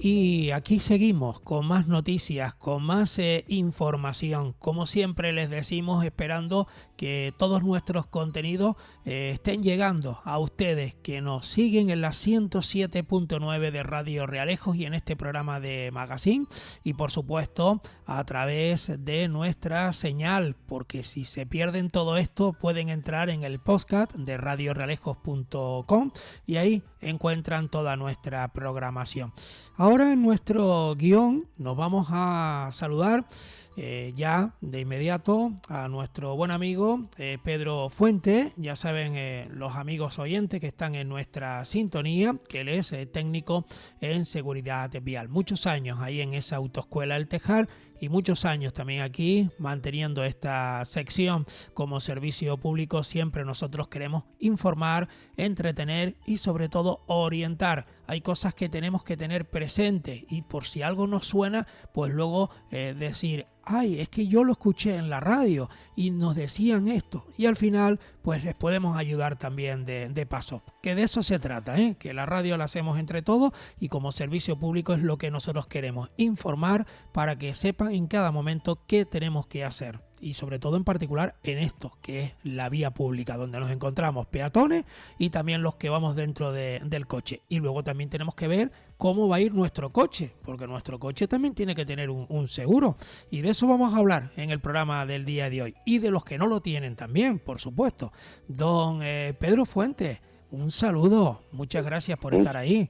Y aquí seguimos con más noticias, con más información. Como siempre les decimos, esperando que todos nuestros contenidos estén llegando a ustedes, que nos siguen en la 107.9 de Radio Realejos y en este programa de Magazine. Y por supuesto a través de nuestra señal, porque si se pierden todo esto pueden entrar en el podcast de radiorealejos.com y ahí encuentran toda nuestra programación. Ahora en nuestro guión nos vamos a saludar ya de inmediato a nuestro buen amigo Pedro Fuente. Ya saben los amigos oyentes que están en nuestra sintonía que él es técnico en seguridad vial. Muchos años ahí en esa autoescuela El Tejar y muchos años también aquí manteniendo esta sección como servicio público. Siempre nosotros queremos informar, entretener y sobre todo orientar. Hay cosas que tenemos que tener presentes y por si algo nos suena, pues luego decir, ay, es que yo lo escuché en la radio y nos decían esto. Y al final, pues les podemos ayudar también de paso. Que de eso se trata, que la radio la hacemos entre todos y como servicio público es lo que nosotros queremos, informar para que sepan en cada momento qué tenemos que hacer. Y sobre todo en particular en esto, que es la vía pública, donde nos encontramos peatones y también los que vamos dentro del coche. Y luego también tenemos que ver cómo va a ir nuestro coche, porque nuestro coche también tiene que tener un seguro. Y de eso vamos a hablar en el programa del día de hoy. Y de los que no lo tienen también, por supuesto. Don Pedro Fuentes, un saludo. Muchas gracias por estar ahí.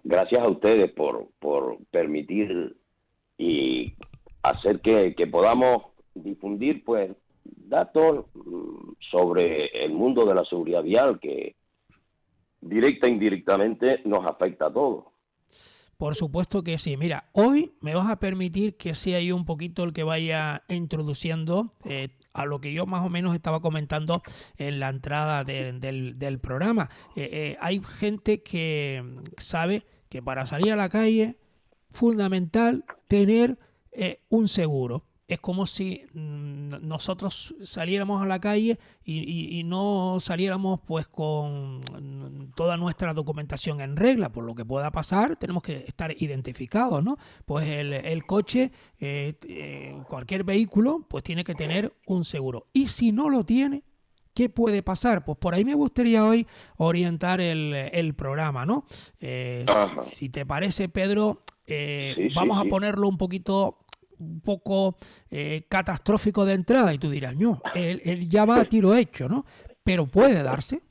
Gracias a ustedes por permitir y hacer que podamos difundir pues datos sobre el mundo de la seguridad vial que directa e indirectamente nos afecta a todos. Por supuesto que sí. Mira, hoy me vas a permitir que sea yo un poquito el que vaya introduciendo a lo que yo más o menos estaba comentando en la entrada del programa. Hay gente que sabe que para salir a la calle fundamental tener un seguro. Es como si nosotros saliéramos a la calle y no saliéramos pues con toda nuestra documentación en regla. Por lo que pueda pasar, tenemos que estar identificados, ¿no? Pues el coche, cualquier vehículo, pues tiene que tener un seguro. Y si no lo tiene, ¿qué puede pasar? Pues por ahí me gustaría hoy orientar el programa, ¿no? Si te parece, Pedro, vamos a ponerlo un poco catastrófico de entrada y tú dirás, no, él ya va a tiro hecho, ¿no? Pero puede darse.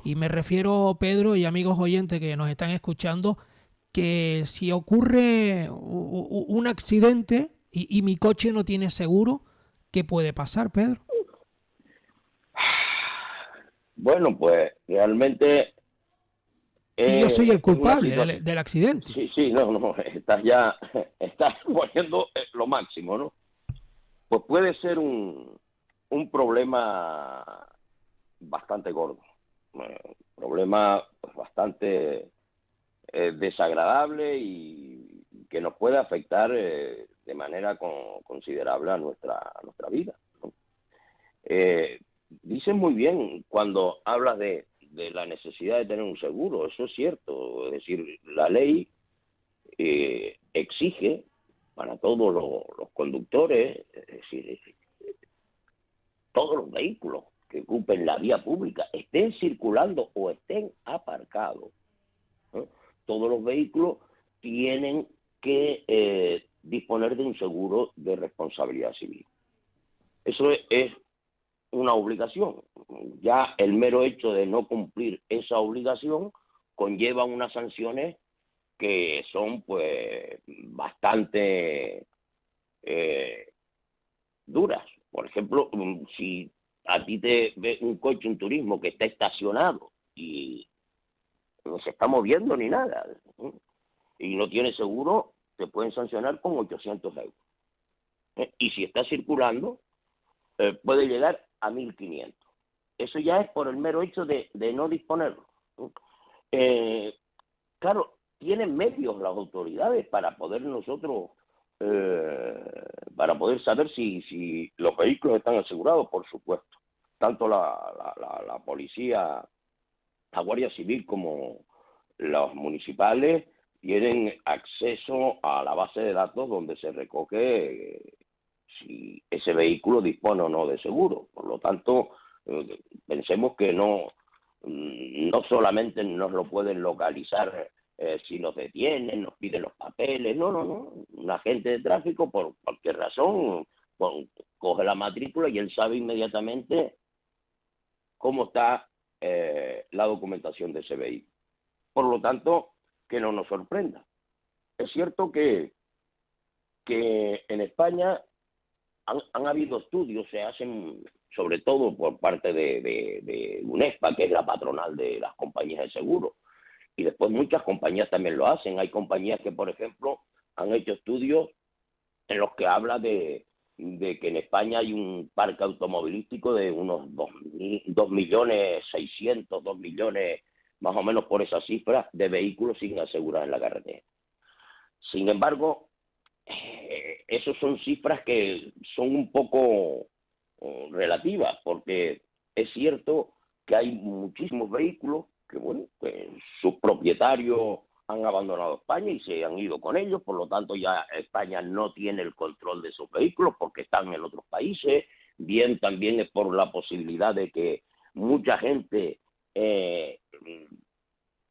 Y me refiero, Pedro y amigos oyentes que nos están escuchando, que si ocurre un accidente y mi coche no tiene seguro, ¿qué puede pasar, Pedro? Bueno, pues realmente Y yo soy el es una culpable situación. del accidente. Sí, no, estás poniendo lo máximo, ¿no? Pues puede ser un problema bastante gordo, problema pues, bastante desagradable y que nos puede afectar de manera considerable a nuestra vida, ¿no? Dices muy bien cuando hablas de la necesidad de tener un seguro, eso es cierto, es decir, la ley exige para todos los conductores, es decir, todos los vehículos que ocupen la vía pública, estén circulando o estén aparcados, ¿no? Todos los vehículos tienen que disponer de un seguro de responsabilidad civil. Eso es una obligación. Ya el mero hecho de no cumplir esa obligación conlleva unas sanciones que son pues bastante duras. Por ejemplo, si a ti te ve un coche, un turismo que está estacionado y no se está moviendo ni nada, ¿eh? Y no tiene seguro, te pueden sancionar con 800 euros. Y si está circulando, puede llegar a 1.500. Eso ya es por el mero hecho de no disponerlo. Claro, tienen medios las autoridades para poder nosotros, para poder saber si los vehículos están asegurados, por supuesto. Tanto la policía, la Guardia Civil como los municipales tienen acceso a la base de datos donde se recoge si ese vehículo dispone o no de seguro. Por lo tanto, pensemos que no solamente nos lo pueden localizar si nos detienen, nos piden los papeles, no. Un agente de tráfico, por cualquier razón, coge la matrícula y él sabe inmediatamente cómo está la documentación de ese vehículo. Por lo tanto, que no nos sorprenda. Es cierto que en España han habido estudios, se hacen sobre todo por parte de UNESPA, que es la patronal de las compañías de seguro, y después muchas compañías también lo hacen. Hay compañías que, por ejemplo, han hecho estudios en los que habla de que en España hay un parque automovilístico de unos 2.600.000, 2 millones, más o menos por esa cifra, de vehículos sin asegurar en la carretera. Sin embargo, esas son cifras que son un poco relativas, porque es cierto que hay muchísimos vehículos que, bueno, que sus propietarios han abandonado España y se han ido con ellos, por lo tanto ya España no tiene el control de esos vehículos porque están en otros países. Bien, también es por la posibilidad de que mucha gente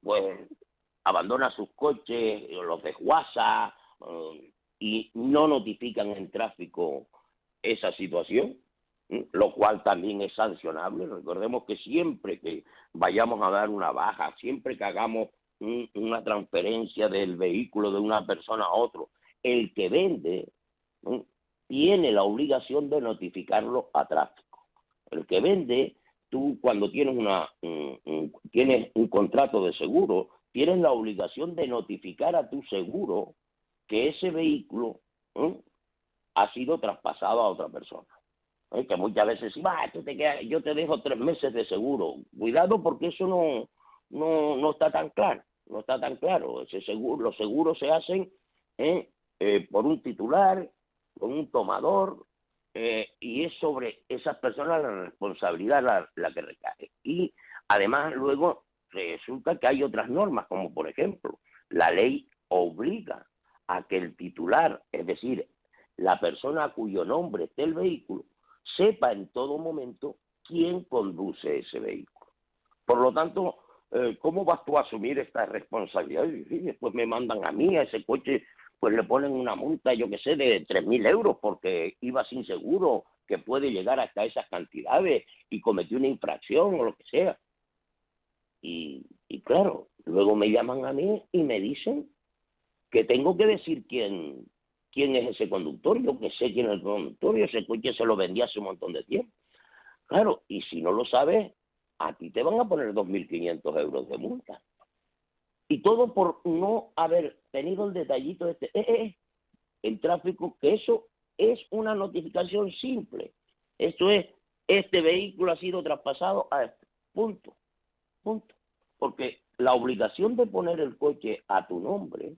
pues abandona sus coches, los desguaza y no notifican en tráfico esa situación, lo cual también es sancionable. Recordemos que siempre que vayamos a dar una baja, siempre que hagamos una transferencia del vehículo de una persona a otro, el que vende tiene la obligación de notificarlo a tráfico. El que vende, tú cuando tienes tienes un contrato de seguro, tienes la obligación de notificar a tu seguro que ese vehículo ha sido traspasado a otra persona. Que muchas veces yo te dejo 3 meses de seguro. Cuidado, porque eso no está tan claro. No está tan claro. Los seguros se hacen por un titular, con un tomador, y es sobre esas personas la responsabilidad la que recae. Y además luego resulta que hay otras normas, como por ejemplo, la ley obliga a que el titular, es decir, la persona a cuyo nombre esté el vehículo, sepa en todo momento quién conduce ese vehículo. Por lo tanto, ¿cómo vas tú a asumir esta responsabilidad? Y después me mandan a mí, a ese coche, pues le ponen una multa, yo qué sé, de 3.000 euros porque iba sin seguro, que puede llegar hasta esas cantidades y cometió una infracción o lo que sea. Y claro, luego me llaman a mí y me dicen que tengo que decir quién es ese conductor. Yo que sé quién es el conductor, y ese coche se lo vendí hace un montón de tiempo. Claro, y si no lo sabes, a ti te van a poner 2.500 euros de multa. Y todo por no haber tenido el detallito el tráfico, que eso es una notificación simple. Esto es, este vehículo ha sido traspasado a este. Punto. Porque la obligación de poner el coche a tu nombre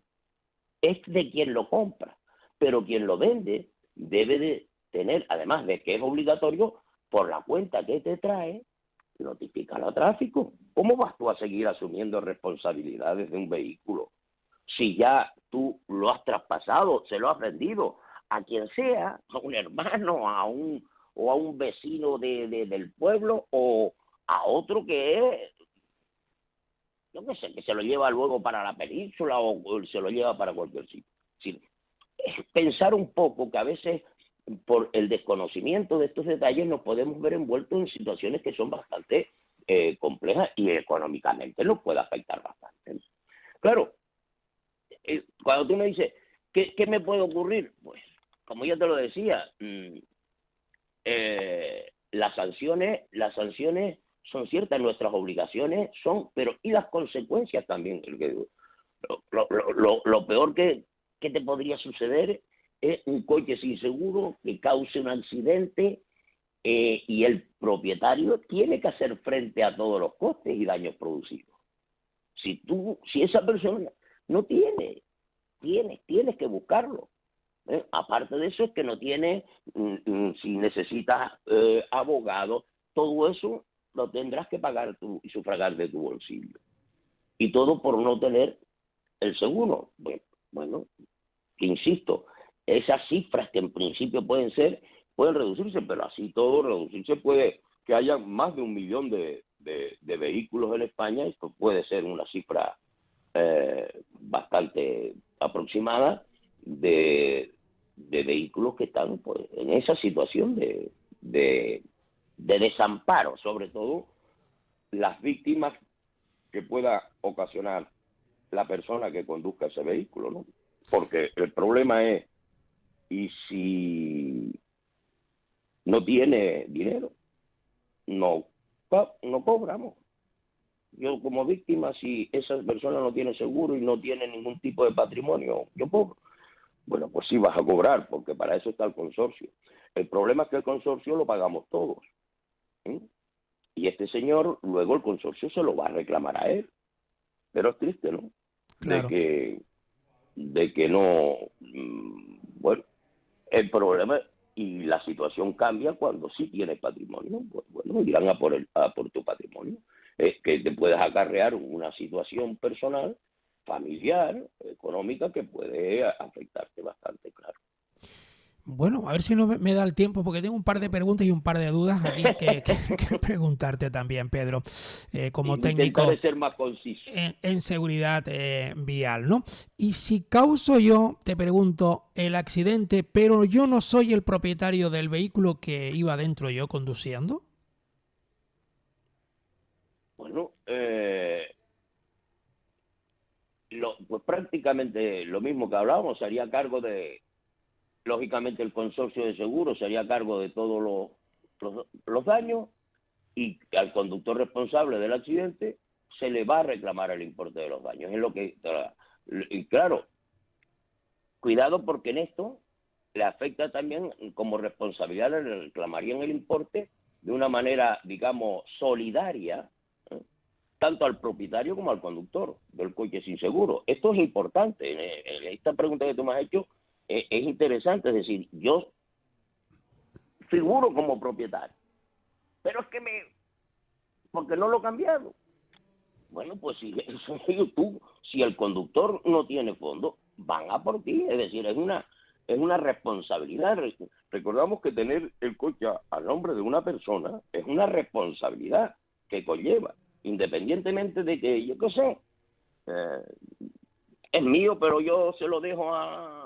es de quien lo compra, pero quien lo vende debe de tener, además de que es obligatorio, por la cuenta que te trae, notificar a tráfico. ¿Cómo vas tú a seguir asumiendo responsabilidades de un vehículo si ya tú lo has traspasado, se lo has vendido a quien sea, a un hermano, o a un vecino del pueblo, o a otro que es, yo qué sé, que se lo lleva luego para la península o se lo lleva para cualquier sitio? Sí, pensar un poco que a veces por el desconocimiento de estos detalles nos podemos ver envueltos en situaciones que son bastante complejas y económicamente nos puede afectar bastante. Claro, cuando tú me dices, ¿qué me puede ocurrir? Pues, como ya te lo decía, las sanciones son ciertas, nuestras obligaciones son, pero y las consecuencias también. Lo peor que te podría suceder es un coche sin seguro que cause un accidente, y el propietario tiene que hacer frente a todos los costes y daños producidos. Si esa persona no tienes que buscarlo. Aparte de eso, es que no tiene, si necesitas abogado, todo eso lo tendrás que pagar tú y sufragar de tu bolsillo. Y todo por no tener el seguro. Bueno, insisto, esas cifras que en principio pueden reducirse, pero así todo reducirse puede que haya más de 1 millón de vehículos en España. Esto puede ser una cifra bastante aproximada de vehículos que están pues, en esa situación de desamparo, sobre todo las víctimas que pueda ocasionar la persona que conduzca ese vehículo, ¿no? Porque el problema es, ¿y si no tiene dinero? No cobramos. Yo como víctima, si esa persona no tiene seguro y no tiene ningún tipo de patrimonio, yo cobro. Bueno, pues sí vas a cobrar, porque para eso está el consorcio. El problema es que el consorcio lo pagamos todos, ¿eh? Y este señor, luego el consorcio se lo va a reclamar a él. Pero es triste, ¿no? Claro. De que no... Bueno, el problema y la situación cambia cuando sí tienes patrimonio. Pues bueno, irán a por tu patrimonio. Es que te puedes acarrear una situación personal, familiar, económica, que puede afectarte bastante, claro. Bueno, a ver si no me da el tiempo, porque tengo un par de preguntas y un par de dudas aquí que preguntarte también, Pedro, como técnico Intentaré ser más conciso. en seguridad vial, ¿no? Y si causo yo, te pregunto, el accidente, pero yo no soy el propietario del vehículo que iba dentro yo conduciendo. Bueno, pues prácticamente lo mismo que hablábamos, se haría cargo lógicamente el consorcio de seguros se haría cargo de todos los daños, y al conductor responsable del accidente se le va a reclamar el importe de los daños. Es lo que... Y claro, cuidado, porque en esto le afecta también como responsabilidad, le reclamarían el importe de una manera, digamos, solidaria, ¿eh? Tanto al propietario como al conductor del coche sin seguro. Esto es importante. En esta pregunta que tú me has hecho es interesante. Es decir, yo figuro como propietario, pero es que porque no lo he cambiado. Bueno, pues si eso tú, si el conductor no tiene fondo, van a por ti. Es decir, es una responsabilidad. Recordamos que tener el coche a nombre de una persona es una responsabilidad que conlleva, independientemente de que, yo qué sé, es mío, pero yo se lo dejo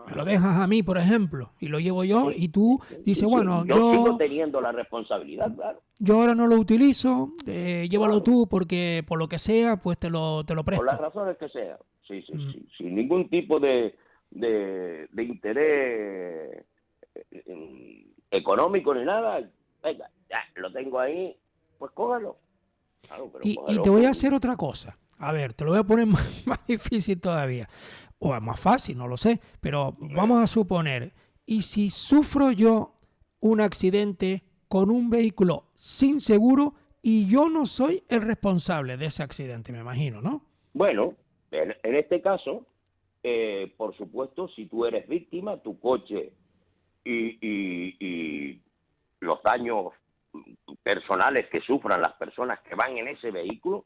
Me lo dejas a mí, por ejemplo, y lo llevo yo, Sí, y tú dices, sí. bueno, Yo sigo teniendo la responsabilidad, claro. yo ahora no lo utilizo, llévalo Claro, tú porque por lo que sea, pues te lo por las presto. razones que sean. Sí, Mm. sin ningún tipo de interés económico ni nada. Venga, ya, lo tengo ahí, pues cógelo. Claro, pero Y te cógelo voy a con... hacer otra cosa. A ver, te lo voy a poner más difícil todavía. O más fácil, no lo sé. Pero vamos a suponer, ¿y si sufro yo un accidente con un vehículo sin seguro y yo no soy el responsable de ese accidente? Me imagino, ¿no? Bueno, en este caso, por supuesto, si tú eres víctima, tu coche y los daños personales que sufran las personas que van en ese vehículo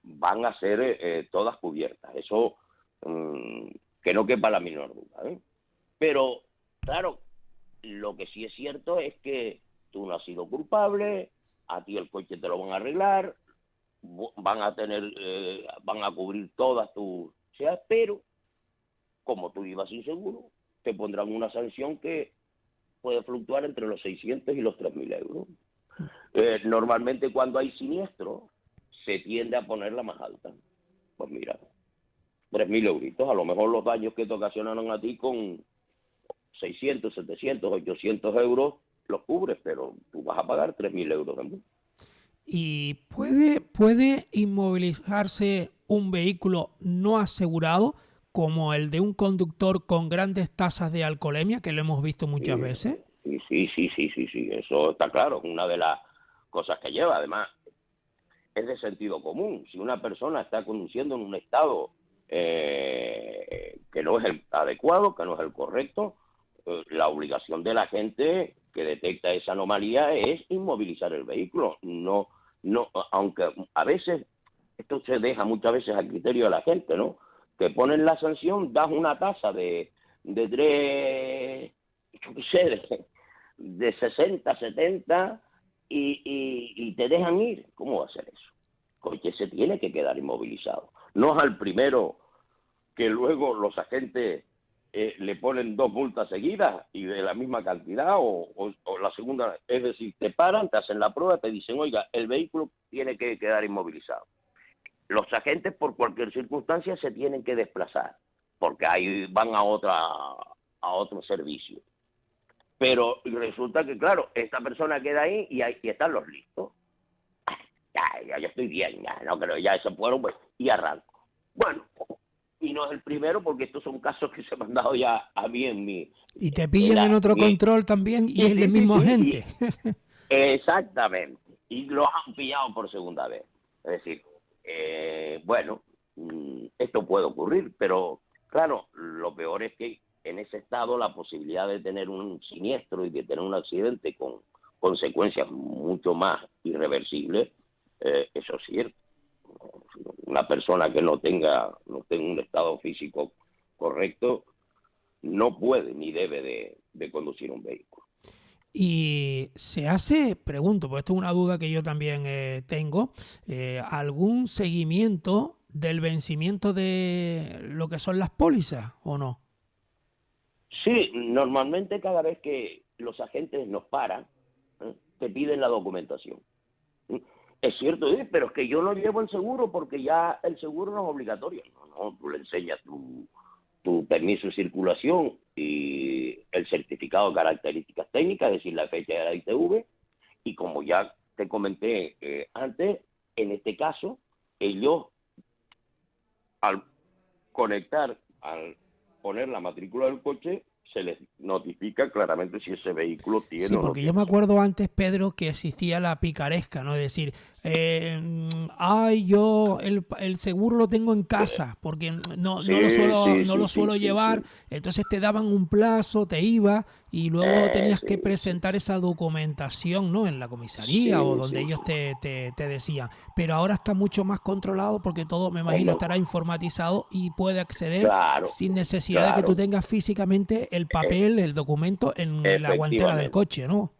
van a ser todas cubiertas. Eso, que no quepa la menor duda, ¿eh? Pero, claro, lo que sí es cierto es que tú no has sido culpable, a ti el coche te lo van a arreglar, van a cubrir todas tus... pero como tú ibas sin seguro, te pondrán una sanción que puede fluctuar entre los 600 y los 3.000 euros. Normalmente cuando hay siniestro, se tiende a poner la más alta. Pues mira, 3.000 euritos. A lo mejor los daños que te ocasionaron a ti con 600, 700, 800 euros los cubres, pero tú vas a pagar 3.000 euros también. ¿Y puede inmovilizarse un vehículo no asegurado como el de un conductor con grandes tasas de alcoholemia, que lo hemos visto muchas Sí, veces? sí, eso está claro, es una de las cosas que lleva. Además, es de sentido común. Si una persona está conduciendo en un estado que no es el adecuado, que no es el correcto, la obligación de la gente que detecta esa anomalía es inmovilizar el vehículo. No, aunque a veces esto se deja muchas veces al criterio de la gente, ¿no? Que ponen la sanción, das una tasa de 3, yo qué sé, de 60, 70 y te dejan ir. ¿Cómo va a ser eso? El coche se tiene que quedar inmovilizado. No es al primero que luego los agentes le ponen 2 multas seguidas y de la misma cantidad o la segunda, es decir, te paran, te hacen la prueba, te dicen, oiga, el vehículo tiene que quedar inmovilizado. Los agentes por cualquier circunstancia se tienen que desplazar porque ahí van a otro servicio. Pero resulta que, claro, esta persona queda ahí y están los listos. Ya estoy bien, ya no creo, ya se fueron, pues, y arranco. Bueno, y no es el primero porque estos son casos que se me han dado ya a mí en Y te pillan en otro control también y es el mismo agente. Exactamente. Y los han pillado por segunda vez. Es decir, bueno, esto puede ocurrir, pero claro, lo peor es que en ese estado la posibilidad de tener un siniestro y de tener un accidente con consecuencias mucho más irreversibles, eso es cierto. Una persona que no tenga un estado físico correcto no puede ni debe de conducir un vehículo. Y se hace, pregunto, porque esto es una duda que yo también tengo, ¿algún seguimiento del vencimiento de lo que son las pólizas o no? Sí, normalmente cada vez que los agentes nos paran, te piden la documentación. Es cierto, pero es que yo no llevo el seguro porque ya el seguro no es obligatorio. No, tú le enseñas tu permiso de circulación y el certificado de características técnicas, es decir, la fecha de la ITV, y como ya te comenté antes, en este caso, ellos al conectar, al poner la matrícula del coche, se les notifica claramente si ese vehículo tiene Sí, o no porque yo tiene me seguro. acuerdo antes, Pedro, que existía la picaresca, ¿no? Es decir, ay, yo el seguro lo tengo en casa porque Sí, sí, no lo sí, sí, suelo sí, llevar, sí. entonces te daban un plazo, te iba y luego tenías que Sí, sí, presentar esa documentación, ¿no? En la comisaría o sí, donde sí. ellos te decían. Pero ahora está mucho más controlado porque todo, me imagino, Como, estará informatizado y puede acceder claro, sin necesidad de que tú claro, tengas físicamente el e- papel, el documento en la guantera del efectivamente. coche, ¿no?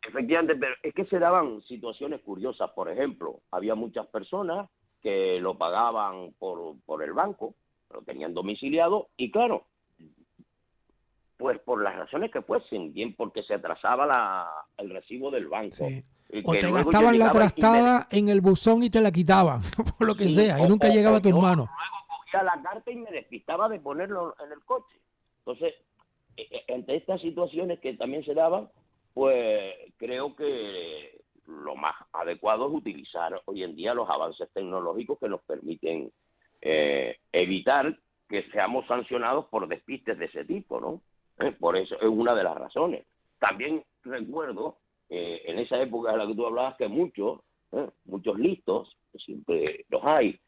Efectivamente, pero es que se daban situaciones curiosas. Por ejemplo, había muchas personas que lo pagaban por el banco, lo tenían domiciliado, y claro, pues por las razones que fuesen, bien porque se atrasaba el recibo del banco, Sí. y O que te luego ellos gastaban la llegaban y trastada en el buzón y te la quitaban, por lo que sí, sea, y nunca llegaba o a tus yo manos. luego cogía la carta y me despistaba de ponerlo en el coche. Entonces, entre estas situaciones que también se daban, pues creo que lo más adecuado es utilizar hoy en día los avances tecnológicos que nos permiten evitar que seamos sancionados por despistes de ese tipo, ¿no? Por eso es una de las razones. También recuerdo, en esa época de la que tú hablabas, que muchos listos, que siempre los hay,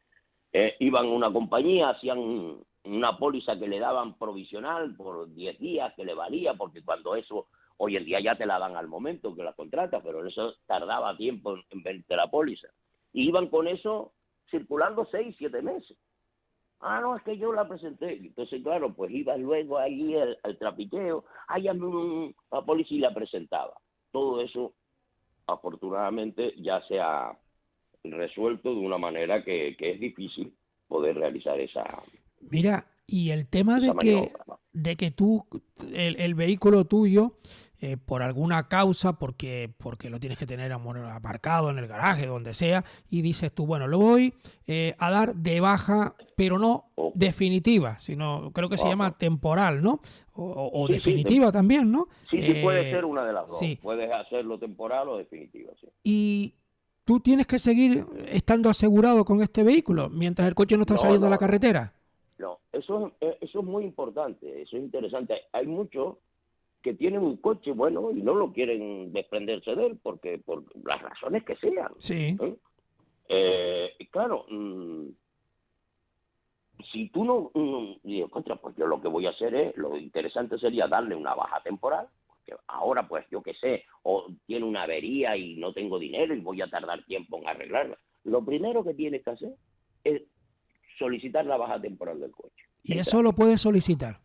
iban a una compañía, hacían una póliza que le daban provisional por 10 días, que le valía, porque cuando eso, hoy en día ya te la dan al momento que la contratas, pero eso tardaba tiempo en verte la póliza. Y iban con eso circulando 6, 7 meses. Ah, no, es que yo la presenté. Entonces, claro, pues iba luego allí al trapicheo, hazme una póliza y la presentaba. Todo eso, afortunadamente, ya se ha resuelto de una manera que es difícil poder realizar Mira, y el tema esa maniobra, ¿no? de que tú, el vehículo tuyo, por alguna causa, porque lo tienes que tener aparcado en el garaje, donde sea, y dices tú, bueno, lo voy a dar de baja, pero no Ok. definitiva, sino creo que se llama Ajá. temporal, ¿no? O Sí, sí, definitiva también, ¿no? sí, puede ser una de las dos. Sí. Puedes hacerlo temporal o definitiva, sí. Y tú tienes que seguir estando asegurado con este vehículo mientras el coche no está No, saliendo a la no, no. carretera. No, eso es muy importante, eso es interesante. Hay muchos que tienen un coche bueno y no lo quieren desprenderse de él porque por las razones que sean. Sí. ¿Eh? Claro, si tú no, digo, contra, pues yo lo que voy a hacer lo interesante sería darle una baja temporal, porque ahora pues yo qué sé, o tiene una avería y no tengo dinero y voy a tardar tiempo en arreglarla. lo primero que tienes que hacer es solicitar la baja temporal del coche. Y eso lo puedes solicitar.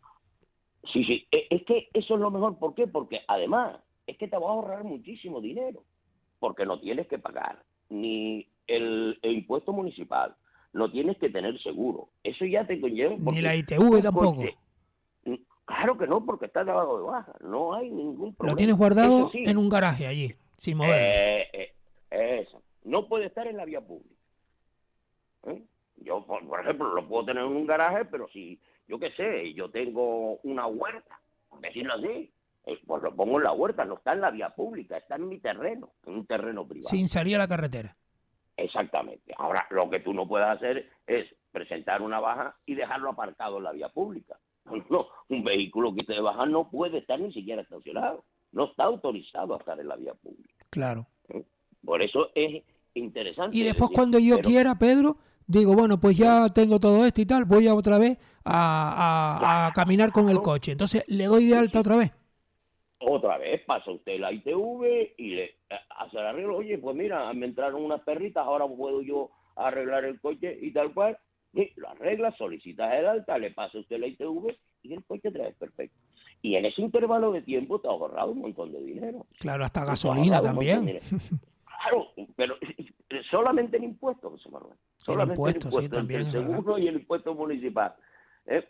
Sí, sí, es que eso es lo mejor. ¿Por qué? Porque además es que te va a ahorrar muchísimo dinero, porque no tienes que pagar ni el impuesto municipal, no tienes que tener seguro. Eso ya te conlleva, Ni la porque ITV un tampoco. coche, claro que no, porque está dado de baja, no hay ningún Lo tienes problema. Eso guardado en sí, un garaje allí, sin moverlo. eh, eso, no puede estar en la vía pública. ¿Eh? Yo, por ejemplo, lo puedo tener en un garaje, pero si, yo qué sé, yo tengo una huerta, por decirlo así, pues lo pongo en la huerta, no está en la vía pública, está en mi terreno, en un terreno privado. Sin salir a la carretera. Exactamente. Ahora, lo que tú no puedes hacer es presentar una baja y dejarlo aparcado en la vía pública. No, un vehículo que te baja no puede estar ni siquiera estacionado, no está autorizado a estar en la vía pública. Claro. ¿Eh? Por eso es Y interesante, es después decir, cuando yo pero quiera, Pedro, digo, bueno, pues ¿eh? ya tengo todo esto y tal, voy a otra vez a caminar con el Claro, coche. Entonces le doy de sí, alta sí. otra vez. Otra vez pasa usted la ITV y le hace el arreglo. Oye, pues mira, me entraron unas perritas, ahora puedo yo arreglar el coche y tal cual. Y lo arregla, solicita el alta, le pasa usted la ITV y el coche trae perfecto. Y en ese intervalo de tiempo te ha ahorrado un montón de dinero. Claro, hasta Te ha gasolina ahorrado un montón de también. dinero. Claro, pero solamente en impuestos, José Manuel. En Solamente en impuestos, sí, impuestos, entre también el es verdad. seguro y el impuesto municipal.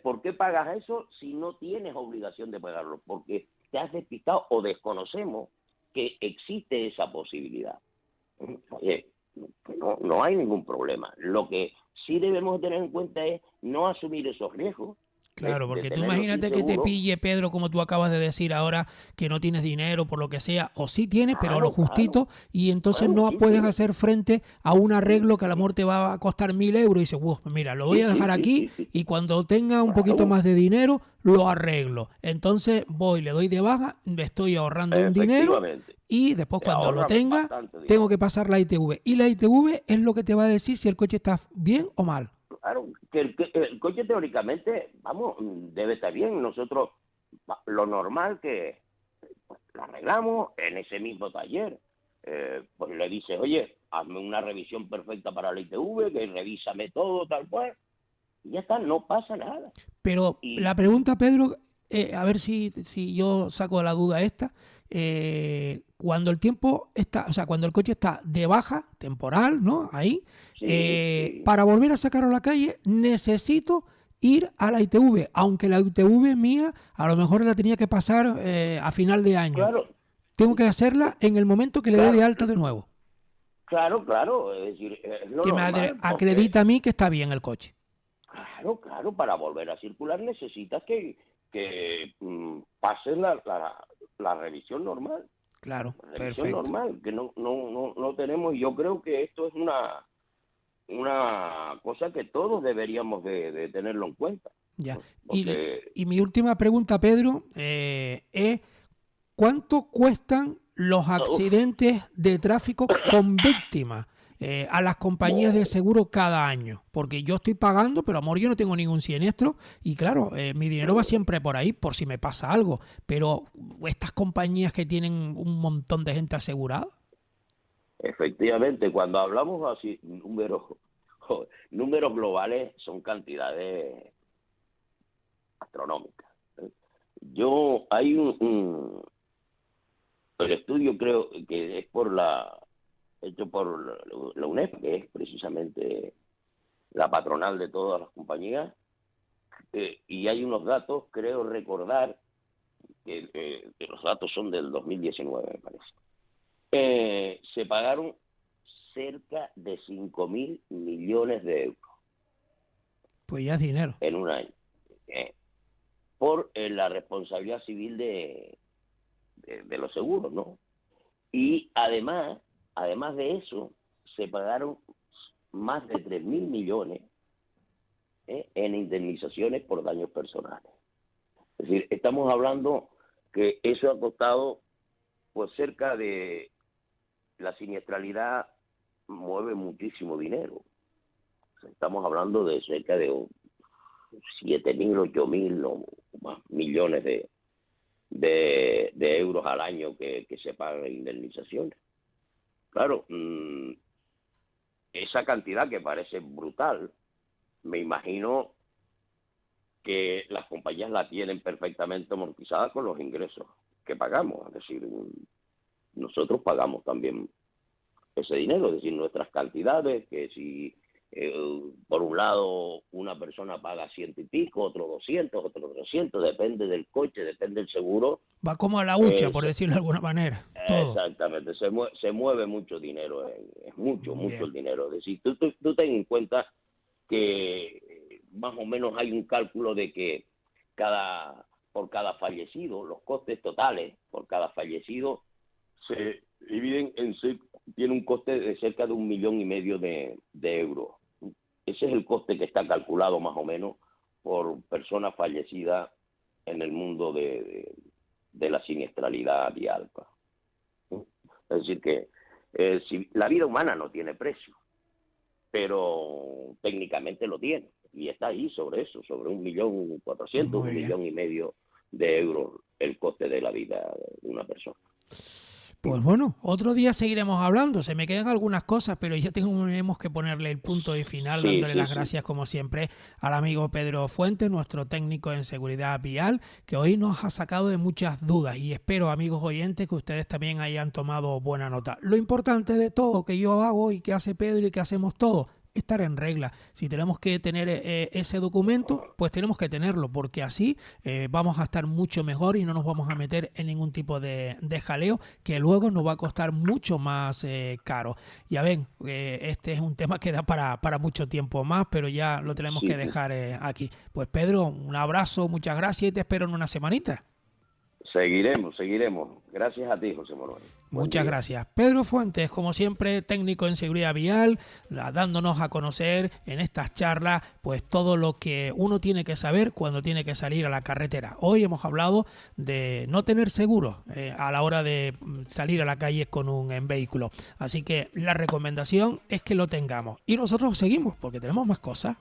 ¿Por qué pagas eso si no tienes obligación de pagarlo? Porque te has despistado o desconocemos que existe esa posibilidad. Oye, no hay ningún problema. Lo que sí debemos tener en cuenta es no asumir esos riesgos Claro, de porque tú tenerlo sin imagínate que te seguro. pille, Pedro, como tú acabas de decir ahora, que no tienes dinero por lo que sea, o sí tienes, pero lo Claro, claro. justito, y entonces Bueno, no sí, puedes sí, hacer frente a un sí, arreglo que a lo sí, mejor te va a costar 1.000 euros, y dices, mira, lo voy sí, a sí, dejar sí, aquí sí, sí. y cuando tenga un poquito Claro, más de dinero, lo arreglo. Entonces voy, le doy de baja, me estoy ahorrando un dinero efectivamente. y después Te cuando lo ahorra tenga, bastante tengo dinero. que pasar la ITV. Y la ITV es lo que te va a decir si el coche está bien o mal. Claro, que el coche teóricamente, vamos, debe estar bien. Nosotros, lo normal que pues, lo arreglamos en ese mismo taller. Pues le dices, oye, hazme una revisión perfecta para la ITV, que revísame todo, tal cual. Y ya está, no pasa nada. Pero Y, la pregunta, Pedro, a ver si yo saco la duda esta, cuando el tiempo está, o sea, cuando el coche está de baja temporal, ¿no? Ahí, sí, sí, para volver a sacarlo a la calle, necesito ir a la ITV, aunque la ITV mía a lo mejor la tenía que pasar a final de año. claro, Tengo que hacerla en el momento que le dé de claro, alta de nuevo, claro, claro. Es decir, es lo que me normal, porque acredita a mí que está bien el coche. claro, claro, para volver a circular necesitas que pases la revisión normal. Claro, La revisión perfecto. normal, que no tenemos. Yo creo que esto es una cosa que todos deberíamos de tenerlo en cuenta. Ya. ¿No? Porque Y mi última pregunta, Pedro, es ¿cuánto cuestan los uf, accidentes de tráfico con víctimas a las compañías de bueno, seguro cada año? Porque yo estoy pagando, pero amor, yo no tengo ningún siniestro y claro, mi dinero va siempre por ahí por si me pasa algo. Pero estas compañías que tienen un montón de gente asegurada, efectivamente, cuando hablamos así, números globales son cantidades astronómicas. ¿Eh? Hay el estudio creo que es hecho por la UNED, que es precisamente la patronal de todas las compañías, y hay unos datos, creo recordar, que los datos son del 2019, me parece. Se pagaron cerca de 5.000 millones de euros pues ya es dinero. en un año, por la responsabilidad civil de los seguros, ¿no? Y además de eso, se pagaron más de 3.000 millones en indemnizaciones por daños personales. Es decir, estamos hablando que eso ha costado pues cerca de la siniestralidad mueve muchísimo dinero. O sea, estamos hablando de cerca de 7.000, 8.000 o más millones de euros al año que se pagan en indemnizaciones. Claro, esa cantidad que parece brutal, me imagino que las compañías la tienen perfectamente amortizada con los ingresos que pagamos. Es decir, nosotros pagamos también ese dinero, es decir, nuestras cantidades, que si por un lado una persona paga 100 y pico, otro 200, otro 300, depende del coche, depende del seguro. Va como a la hucha, por decirlo de alguna manera, todo. Exactamente, se mueve mucho dinero, es mucho Bien. el dinero. Es decir, tú ten en cuenta que más o menos hay un cálculo de que por cada fallecido, los costes totales por cada fallecido se dividen tiene un coste de cerca de 1,5 millones de euros. Ese es el coste que está calculado más o menos por persona fallecida en el mundo de la siniestralidad vial. Es decir que si la vida humana no tiene precio, pero técnicamente lo tiene, y está ahí sobre eso, sobre 1.400.000, Muy bien. 1,5 millones de euros el coste de la vida de una persona. Pues bueno, otro día seguiremos hablando. Se me quedan algunas cosas, pero ya tenemos que ponerle el punto de final, Sí, dándole sí, las sí. gracias, como siempre, al amigo Pedro Fuentes, nuestro técnico en seguridad vial, que hoy nos ha sacado de muchas dudas, y espero, amigos oyentes, que ustedes también hayan tomado buena nota. Lo importante de todo que yo hago y que hace Pedro y que hacemos todos, estar en regla. Si tenemos que tener ese documento, pues tenemos que tenerlo, porque así vamos a estar mucho mejor y no nos vamos a meter en ningún tipo de jaleo que luego nos va a costar mucho más caro. Ya ven, este es un tema que da para mucho tiempo más, pero ya lo tenemos Sí, que sí. dejar aquí. Pues Pedro, un abrazo, muchas gracias y te espero en una semanita. Seguiremos. Gracias a ti, José Manuel. Buen Muchas día. gracias. Pedro Fuentes, como siempre, técnico en seguridad vial, dándonos a conocer en estas charlas pues todo lo que uno tiene que saber cuando tiene que salir a la carretera. Hoy hemos hablado de no tener seguro a la hora de salir a la calle con un vehículo. Así que la recomendación es que lo tengamos. Y nosotros seguimos porque tenemos más cosas.